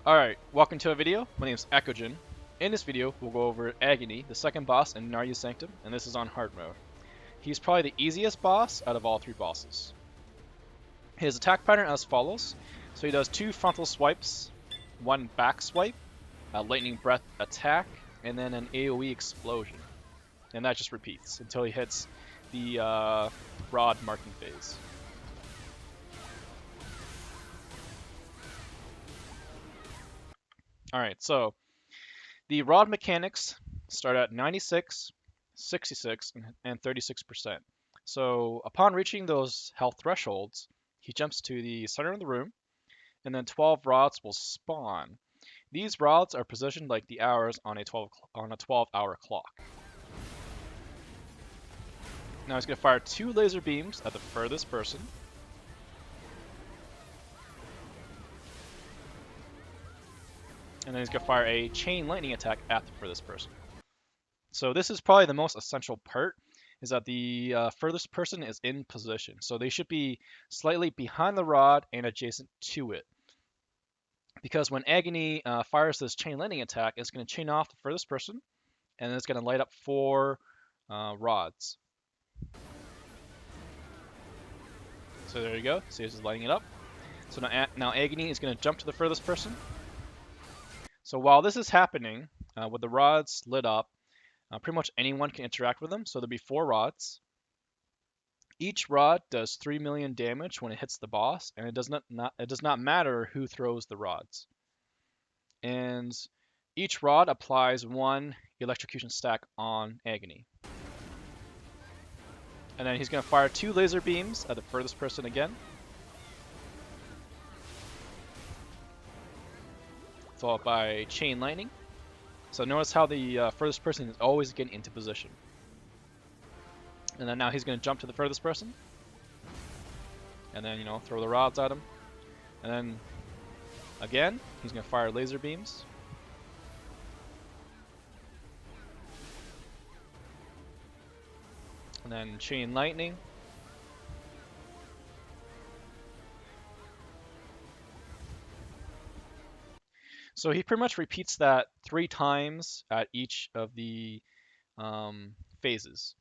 Alright, welcome to a video. My name is Eckogen. In this video, we'll go over Agony, the second boss in Naryu Sanctum, and this is on hard mode. He's probably the easiest boss out of all three bosses. His attack pattern as follows. So he does 2 frontal swipes, 1 back swipe, a lightning breath attack, and then an AoE explosion. And that just repeats until he hits the rod marking phase. Alright, so the rod mechanics start at 96, 66, and 36%. So upon reaching those health thresholds, he jumps to the center of the room, and then 12 rods will spawn. These rods are positioned like the hours on a 12-hour clock. Now he's going to fire 2 laser beams at the furthest person. And then he's going to fire a chain lightning attack at the furthest person. So this is probably the most essential part, is that the furthest person is in position. So they should be slightly behind the rod and adjacent to it. Because when Agony fires this chain lightning attack, it's going to chain off the furthest person, and then it's going to light up 4 rods. So there you go. See, it's just lighting it up. So now Agony is going to jump to the furthest person. So while this is happening, with the rods lit up, pretty much anyone can interact with them. So there'll be 4 rods. Each rod does 3 million damage when it hits the boss, and it does not matter who throws the rods. And each rod applies 1 electrocution stack on Agony. And then he's going to fire 2 laser beams at the furthest person again. Followed by chain lightning. So notice how the furthest person is always getting into position. And then now he's going to jump to the furthest person. And then, throw the rods at him. And then, again, he's going to fire laser beams. And then chain lightning. So he pretty much repeats that 3 times at each of the phases.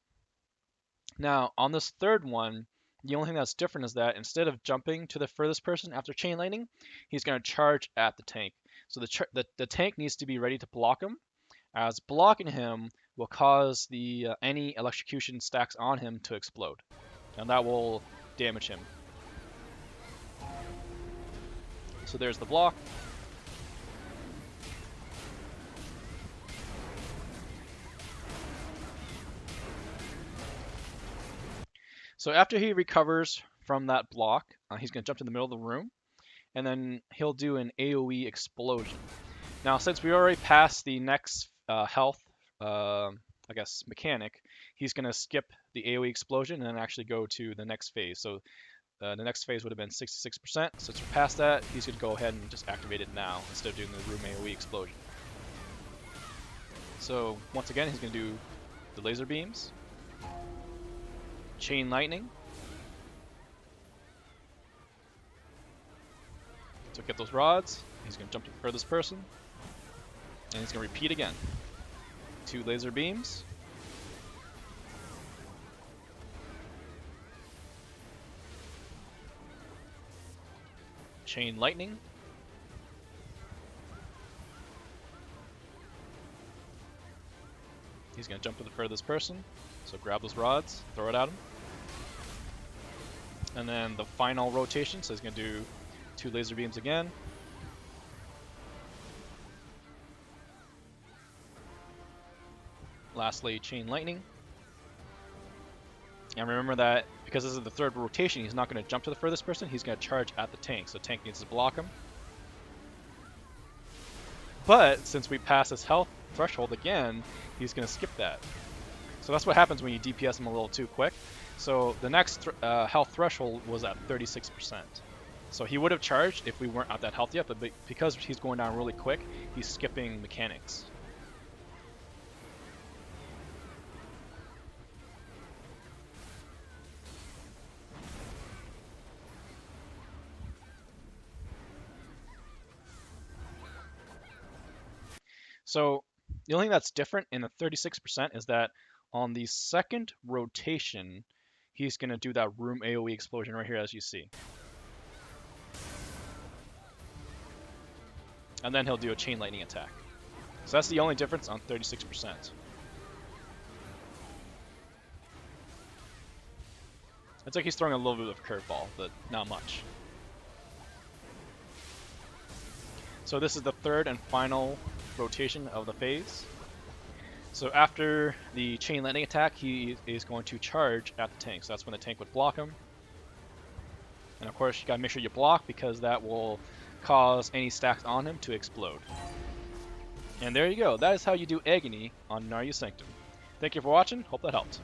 Now, on this third one, the only thing that's different is that instead of jumping to the furthest person after chain lightning, he's going to charge at the tank. So the tank needs to be ready to block him, as blocking him will cause the any electrocution stacks on him to explode, and that will damage him. So there's the block. So after he recovers from that block, he's going to jump to the middle of the room, and then he'll do an AoE explosion. Now, since we already passed the next health, mechanic, he's going to skip the AoE explosion and then actually go to the next phase. So the next phase would have been 66%. Since we're past that, he's going to go ahead and just activate it now instead of doing the room AoE explosion. So once again, he's going to do the laser beams. Chain lightning. So get those rods. He's going to jump to the furthest person. And he's going to repeat again. 2 laser beams. Chain lightning. He's going to jump to the furthest person. So grab those rods, throw it at him. And then the final rotation, so he's going to do 2 laser beams again. Lastly, chain lightning. And remember that because this is the third rotation, he's not going to jump to the furthest person, he's going to charge at the tank. So tank needs to block him. But since we passed this health threshold again, he's going to skip that. So that's what happens when you DPS him a little too quick. So the next health threshold was at 36%. So he would have charged if we weren't at that health yet, but because he's going down really quick, he's skipping mechanics. So the only thing that's different in the 36% is that on the second rotation, he's going to do that room AoE explosion right here, as you see. And then he'll do a chain lightning attack. So that's the only difference on 36%. It's like he's throwing a little bit of curveball, but not much. So this is the third and final rotation of the phase. So after the chain lightning attack, he is going to charge at the tank. So that's when the tank would block him. And of course, you gotta make sure you block because that will cause any stacks on him to explode. And there you go. That is how you do Agony on Naryu Sanctum. Thank you for watching. Hope that helped.